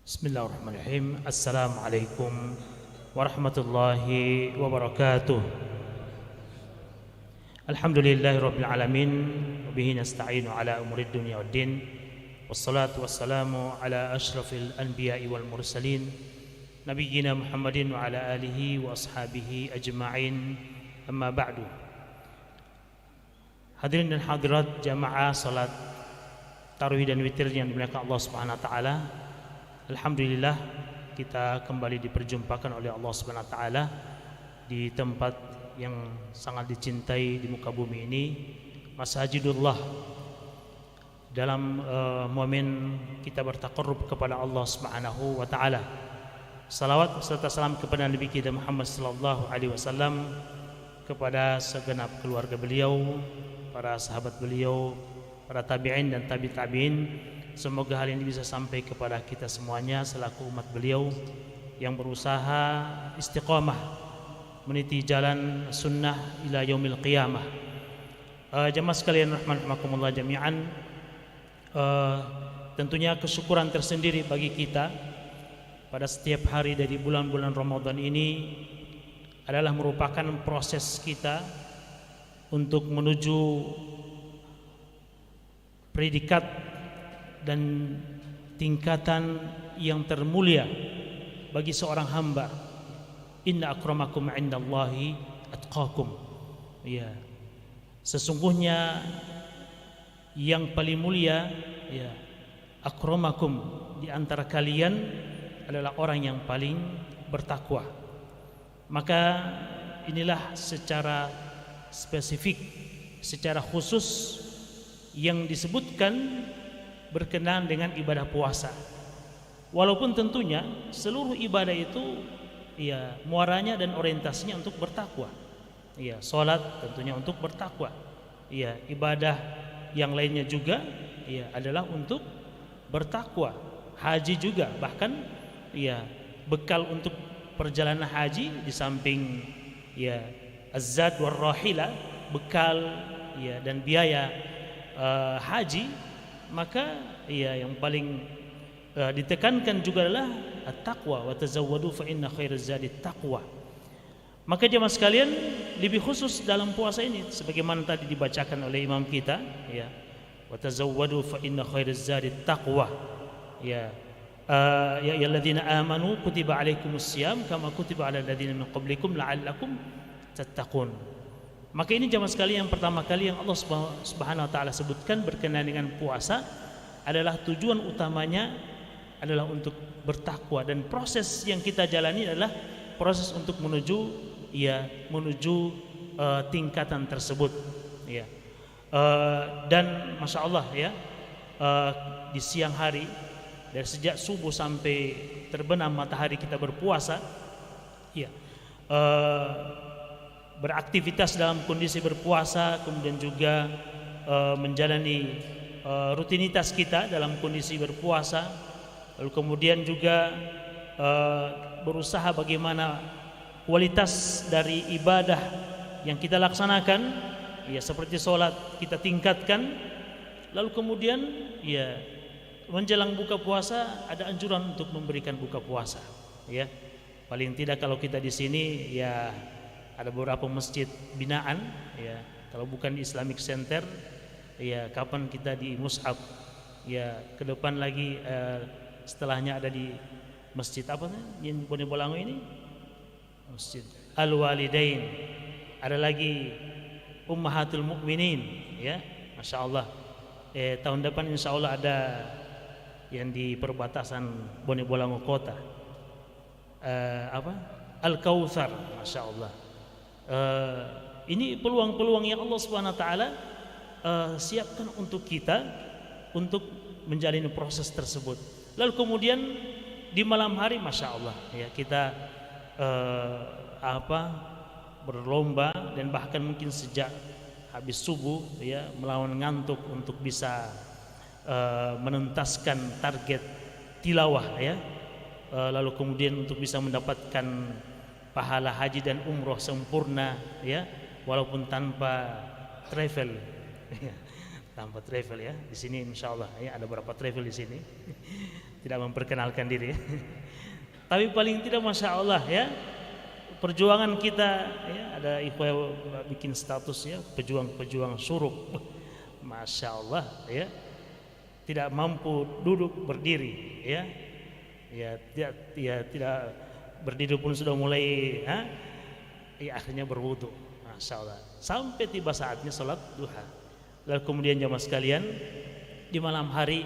Bismillahirrahmanirrahim. Assalamualaikum warahmatullahi wabarakatuh. Alhamdulillahirabbil alamin, wabihi nasta'inu ala umurid dunya waddin. Wassalatu wassalamu ala asyrafil anbiya'i wal mursalin, nabiyyina Muhammadin wa ala alihi wa ashabihi ajma'in. Amma ba'du. Hadirin dan hadirat jamaah salat tarawih dan witir yang dimuliakan Allah Subhanahu wa taala. Alhamdulillah kita kembali diperjumpakan oleh Allah Subhanahu wa taala di tempat yang sangat dicintai di muka bumi ini, Masjidullah, dalam momen kita bertaqarrub kepada Allah Subhanahu wa taala. Salawat serta salam kepada Nabi kita Muhammad sallallahu alaihi wasallam, kepada segenap keluarga beliau, para sahabat beliau, para tabi'in dan tabi'in. Semoga hal ini bisa sampai kepada kita semuanya selaku umat beliau yang berusaha istiqamah meniti jalan sunnah ila yaumil qiyamah. Jamaah sekalian rahimakumullah jami'an, tentunya kesyukuran tersendiri bagi kita pada setiap hari dari bulan-bulan Ramadan ini adalah merupakan proses kita untuk menuju predikat dan tingkatan yang termulia bagi seorang hamba. Inna akramakum indallahi atqakum. Ya, sesungguhnya yang paling mulia, ya, akramakum, di antara kalian adalah orang yang paling bertakwa. Maka inilah secara spesifik, secara khusus yang disebutkan berkenaan dengan ibadah puasa. Walaupun tentunya seluruh ibadah itu ya muaranya dan orientasinya untuk bertakwa. Ya, salat tentunya untuk bertakwa. Ya, ibadah yang lainnya juga ya adalah untuk bertakwa. Haji juga, bahkan ya bekal untuk perjalanan haji di samping ya az-zad war rahila, bekal ya dan biaya haji, maka ya yang paling ditekankan juga adalah at-taqwa, wa tazawwadu fa inna khairaz zadi taqwa. Maka jemaah sekalian, lebih khusus dalam puasa ini sebagaimana tadi dibacakan oleh imam kita, ya, wa tazawwadu fa inna khairaz zadi taqwa. Ya, ya ayyuhalladzina amanu kutiba alaikumus syiyam kama kutiba alal ladzina min qablikum la'allakum tattaqun. Maka ini jamaah sekalian, yang pertama kali yang Allah Subhanahu wa taala sebutkan berkenaan dengan puasa adalah tujuan utamanya adalah untuk bertakwa, dan proses yang kita jalani adalah proses untuk menuju tingkatan tersebut, ya. Dan masya Allah ya, di siang hari dari sejak subuh sampai terbenam matahari kita berpuasa, ya, beraktivitas dalam kondisi berpuasa, kemudian juga menjalani rutinitas kita dalam kondisi berpuasa, lalu kemudian juga berusaha bagaimana kualitas dari ibadah yang kita laksanakan, ya seperti sholat kita tingkatkan, lalu kemudian ya menjelang buka puasa ada anjuran untuk memberikan buka puasa, ya. Paling tidak kalau kita di sini ya ada beberapa masjid binaan, ya. Kalau bukan di Islamic Center, ya kapan kita di Mushab, ya ke depan lagi setelahnya ada di masjid apa yang Bone Bolango ini, Masjid Al-Walidain, ada lagi Ummahatul Mukminin, ya, masya Allah. Tahun depan insya Allah ada yang di perbatasan Bone Bolango kota, Al-Kautsar, masya Allah. Ini peluang-peluang yang Allah Subhanahu wa taala siapkan untuk kita untuk menjalani proses tersebut. Lalu kemudian di malam hari masya Allah ya kita berlomba, dan bahkan mungkin sejak habis subuh ya melawan ngantuk untuk bisa menuntaskan target tilawah, ya. Lalu kemudian untuk bisa mendapatkan pahala haji dan umroh sempurna, ya, walaupun tanpa travel, tanpa travel, ya. Di sini insyaallah ya ada beberapa travel di sini. tidak memperkenalkan diri. Tapi paling tidak Masya Allah ya, perjuangan kita ya, ada ikhwah bikin status ya, pejuang-pejuang syuruk. Masya Allah ya, tidak mampu duduk berdiri ya, tidak berdiri pun sudah mulai ya, akhirnya berwudu. Masya Allah, sampai tiba saatnya sholat duha. Lalu kemudian jamaah sekalian, di malam hari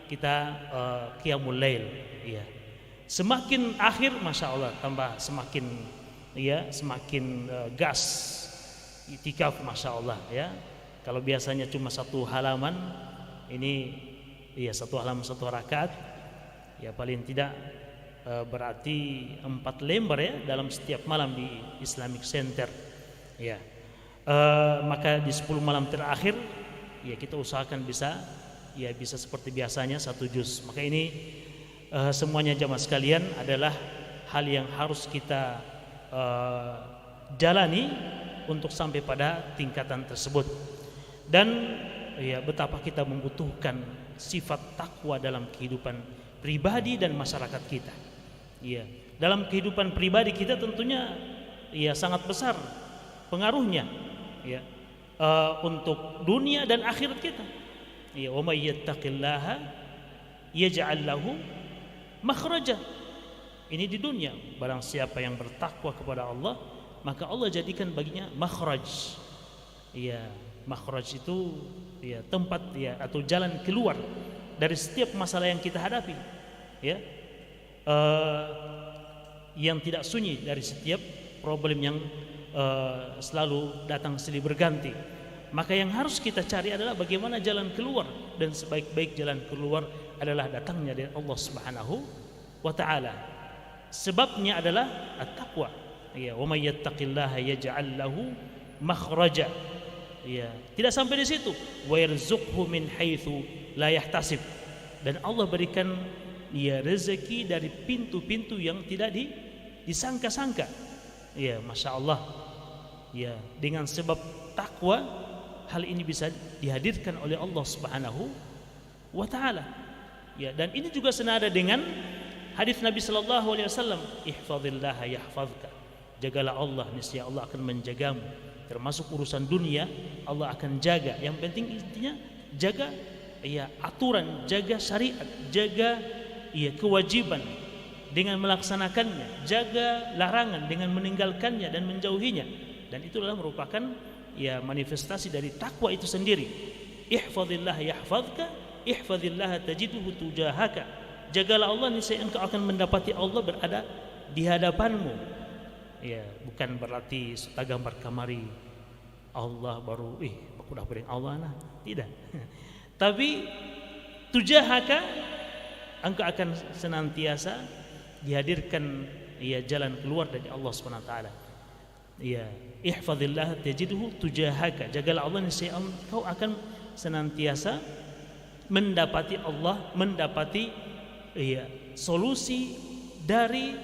kita qiyamul lail ya. Semakin akhir Masya Allah tambah semakin ya, semakin gas itikaf Masya Allah ya. Kalau biasanya cuma satu halaman, ini ya satu halaman satu rakaat ya, paling tidak berarti 4 lembar ya dalam setiap malam di Islamic Center ya. Maka di 10 malam terakhir ya kita usahakan bisa seperti biasanya 1 juz. Maka ini semuanya jamaah sekalian adalah hal yang harus kita jalani untuk sampai pada tingkatan tersebut. Dan ya betapa kita membutuhkan sifat takwa dalam kehidupan pribadi dan masyarakat kita. Ya, dalam kehidupan pribadi kita tentunya ya sangat besar pengaruhnya ya untuk dunia dan akhirat kita. Ya, wa may yattaqillaha yaj'al lahu makhraja. Ini di dunia, barang siapa yang bertakwa kepada Allah, maka Allah jadikan baginya makhraj. Ya, makhraj itu ya tempat ya atau jalan keluar dari setiap masalah yang kita hadapi. Ya. Yang tidak sunyi dari setiap problem yang selalu datang silih berganti. Maka yang harus kita cari adalah bagaimana jalan keluar, dan sebaik-baik jalan keluar adalah datangnya dari Allah Subhanahu wa taala. Sebabnya adalah at-taqwa. Ya, wa may yattaqillaha yaj'al lahu makhraja. Ya, tidak sampai di situ. Wa yarzuqhu min haitsu la yahtasib. Dan Allah berikan ya rezeki dari pintu-pintu yang tidak disangka-sangka. Ya, Masya Allah. Ya, dengan sebab takwa hal ini bisa dihadirkan oleh Allah Subhanahu wa taala. Ya, dan ini juga senada dengan hadis Nabi sallallahu alaihi wasallam, ihfazillah yahfazka. Jagalah Allah, niscaya Allah akan menjagamu. Termasuk urusan dunia Allah akan jaga. Yang penting intinya jaga ya aturan, jaga syariat, jaga ya kewajiban dengan melaksanakannya, jaga larangan dengan meninggalkannya dan menjauhinya. Dan itu adalah merupakan ya manifestasi dari takwa itu sendiri. Ihfazillah yahfazka, ihfazillah tajidhu tujahaka. Jagalah Allah, niscaya engkau akan mendapati Allah berada di hadapanmu. Ya, bukan berarti sudah gambar kamari Allah baru aku dah bering Allah nah. Tidak. Tapi tujahaka, engkau akan senantiasa dihadirkan ya jalan keluar dari Allah Subhanahu wa taala. Ya, ihfazillah tajidhu tujahaka. Jagalah Allah, niscaya engkau akan senantiasa mendapati Allah, mendapati ya solusi dari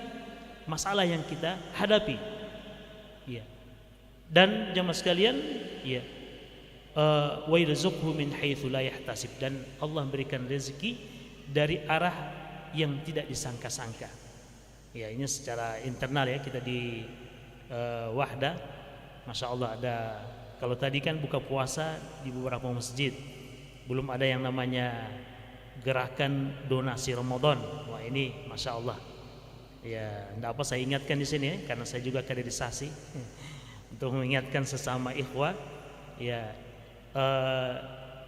masalah yang kita hadapi. Ya. Dan jamaah sekalian, ya. Wa yarzuqhu min haitsu la yahtasib, dan Allah berikan rezeki dari arah yang tidak disangka-sangka. Ya, ini secara internal ya, kita di Wahda, Masya Allah ada, kalau tadi kan buka puasa di beberapa masjid belum ada yang namanya gerakan donasi Ramadan. Wah, ini Masya Allah. Ya, tidak apa saya ingatkan di sini ya, karena saya juga kaderisasi untuk mengingatkan sesama ikhwah ya,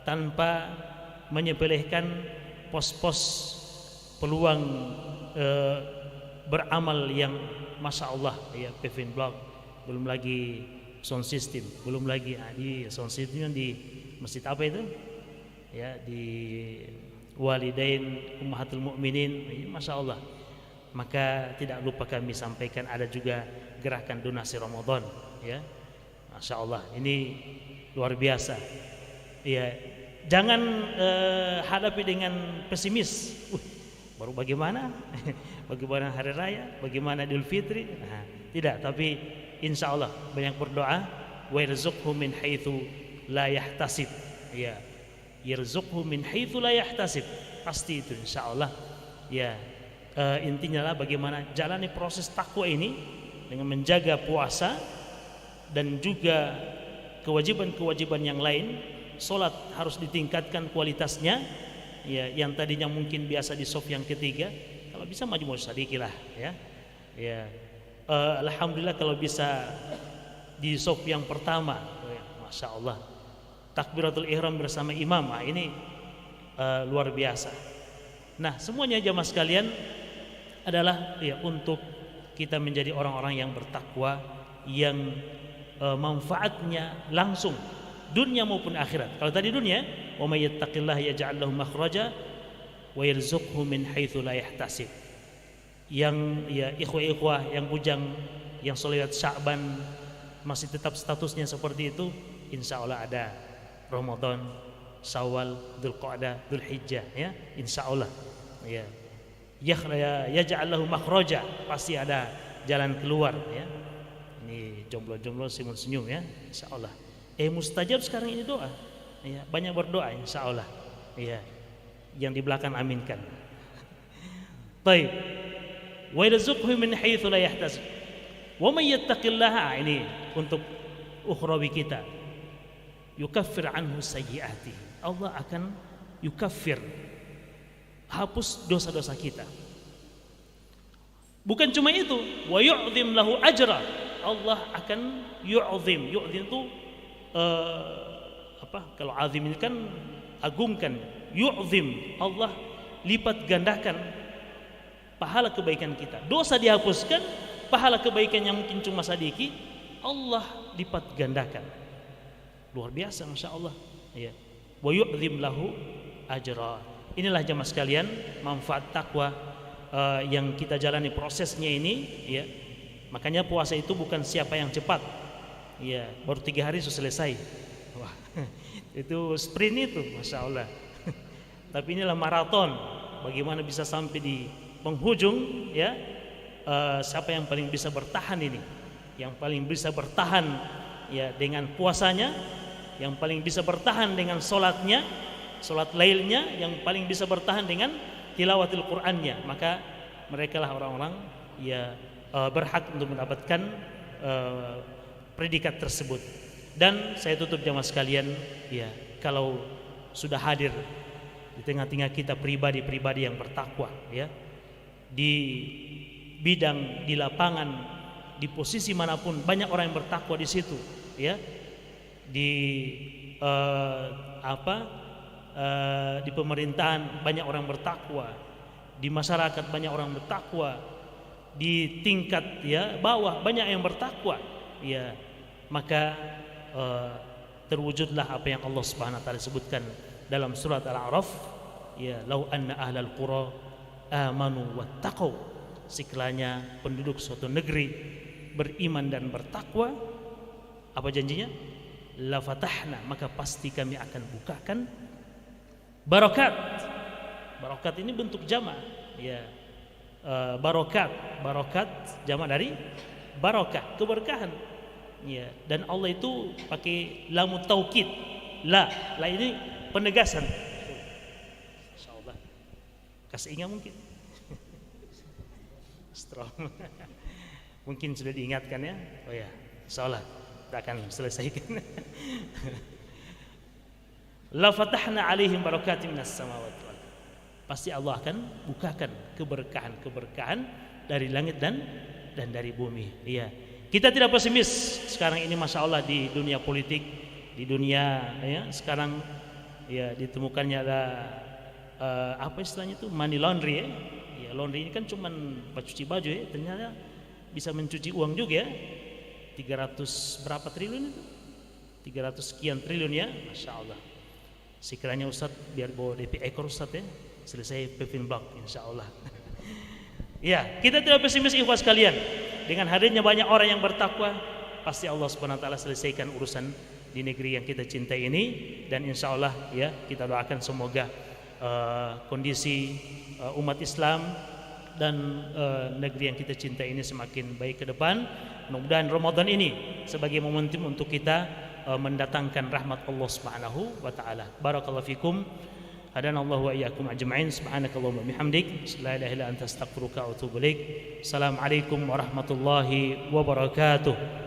tanpa menyepelekan pos-pos peluang beramal yang Masya Allah ya, paving block, belum lagi sound system, belum lagi di sound system di masjid apa itu ya, di Walidain Ummahatul Mukminin, Masya Allah. Maka tidak lupa kami sampaikan ada juga gerakan donasi Ramadan ya. Masya Allah, ini luar biasa ya. Jangan hadapi dengan pesimis. Baru bagaimana bagaimana hari raya, bagaimana Idul Fitri, nah, tidak. Tapi insya Allah banyak berdoa. Wa yarzuqhu min haitsu la yahtasib ya, yarzuqhu min haitsu la yahtasib, pasti itu insya Allah Ya, intinya lah bagaimana jalani proses takwa ini dengan menjaga puasa dan juga kewajiban-kewajiban yang lain. Salat harus ditingkatkan kualitasnya. Ya, yang tadinya mungkin biasa di saf yang ketiga, kalau bisa maju sedikit lah, ya. Ya, alhamdulillah kalau bisa di saf yang pertama, masya Allah, takbiratul ihram bersama imam, ini luar biasa. Nah, semuanya jamaah sekalian adalah ya untuk kita menjadi orang-orang yang bertakwa, yang manfaatnya langsung dunia maupun akhirat. Kalau tadi dunia, wa may yattaqillaha yaj'al lahu makhraja wa yarzuqhu min haitsu la yahtasib. Yang ya ikhwah-ikhwah yang bujang yang sholat Sya'ban masih tetap statusnya seperti itu, insya Allah ada Ramadan, Syawal, Dzulqa'dah, Dzulhijjah, ya, insya Allah. Ya, yaj'al lahu makhraja, pasti ada jalan keluar, ya. Ini jomblo-jomblo senyum-senyum, ya, insya Allah. Mustajab sekarang ini doa, ya, banyak berdoa insya Allah, ya, yang di belakang aminkan. Baik, wa yarzuqhu min haitsu la yahtasib wa may yattaqillaha, ini untuk ukhrawi kita, yukaffir anhu sayyi'atihi, Allah akan yukaffir, hapus dosa-dosa kita. Bukan cuma itu, wa yu'zim lahu ajra, Allah akan yu'zim itu kalau azim ini kan agungkan, yu'zim, Allah lipat gandakan pahala kebaikan kita. Dosa dihapuskan, pahala kebaikan yang mungkin cuma sedikit, Allah lipat gandakan. Luar biasa, masya Allah, ya. Wa yu'zim lahu ajra. Inilah jamaah sekalian manfaat takwa yang kita jalani prosesnya ini, ya. Makanya puasa itu bukan siapa yang cepat. Ya, baru 3 hari sudah selesai. Wah, itu sprint itu, masya Allah. Tapi inilah maraton. Bagaimana bisa sampai di penghujung, ya? Siapa yang paling bisa bertahan ini? Yang paling bisa bertahan, ya, dengan puasanya, yang paling bisa bertahan dengan solatnya, solat lailnya, yang paling bisa bertahan dengan tilawatil Qur'annya. Maka mereka lah orang-orang, ya, berhak untuk mendapatkan predikat tersebut. Dan saya tutup jamaah sekalian, ya, kalau sudah hadir di tengah-tengah kita pribadi-pribadi yang bertakwa, ya, di bidang, di lapangan, di posisi manapun banyak orang yang bertakwa di situ, ya, di di pemerintahan banyak orang bertakwa, di masyarakat banyak orang bertakwa, di tingkat, ya, bawah banyak yang bertakwa, ya, maka terwujudlah apa yang Allah Subhanahu wa taala sebutkan dalam surat Al-A'raf, ya, lau anna ahlal qura amanu wattaqau, sekiranya penduduk suatu negeri beriman dan bertakwa, apa janjinya? La fatahna, maka pasti kami akan bukakan barakat. Barakat ini bentuk jama', ya, barokat jamak dari barakah, keberkahan, ya. Dan Allah itu pakai lam taukid, la ini penegasan. Insyaallah kasih ingat mungkin strong mungkin sudah diingatkan, ya. Oh ya, insyaallah kita akan selesaikan. La fatahna alaihim barakatin minas samawati wal, pasti Allah akan bukakan keberkahan-keberkahan dari langit dan dari bumi. Iya. Kita tidak pesimis sekarang ini, masya Allah, di dunia politik, di dunia, ya, sekarang, ya, ditemukannya ada apa istilahnya itu, money laundry, ya. Ya, laundry ini kan cuma cuci baju, ya, ternyata bisa mencuci uang juga, ya. 300 berapa triliun itu? 300 sekian triliun, ya, masya Allah. Sekiranya Ustadz biar bawa DP ekor Ustadz, ya, selesai pevin block insya Allah. Ya, kita tidak pesimis ikhwas sekalian. Dengan hadirnya banyak orang yang bertakwa, pasti Allah Subhanahu wa taala selesaikan urusan di negeri yang kita cintai ini. Dan insya Allah, ya, kita doakan semoga kondisi umat Islam dan negeri yang kita cintai ini semakin baik ke depan. Mudah-mudahan Ramadan ini sebagai momentum untuk kita mendatangkan rahmat Allah Subhanahu wa taala. Barakallahu fikum. Hadanallahu wa iyyakum ajma'in. Subhanakallahumma bihamdik, la ilaha illa anta astaghfiruka wa atubu ilaik. Assalamualaikum warahmatullahi wabarakatuh.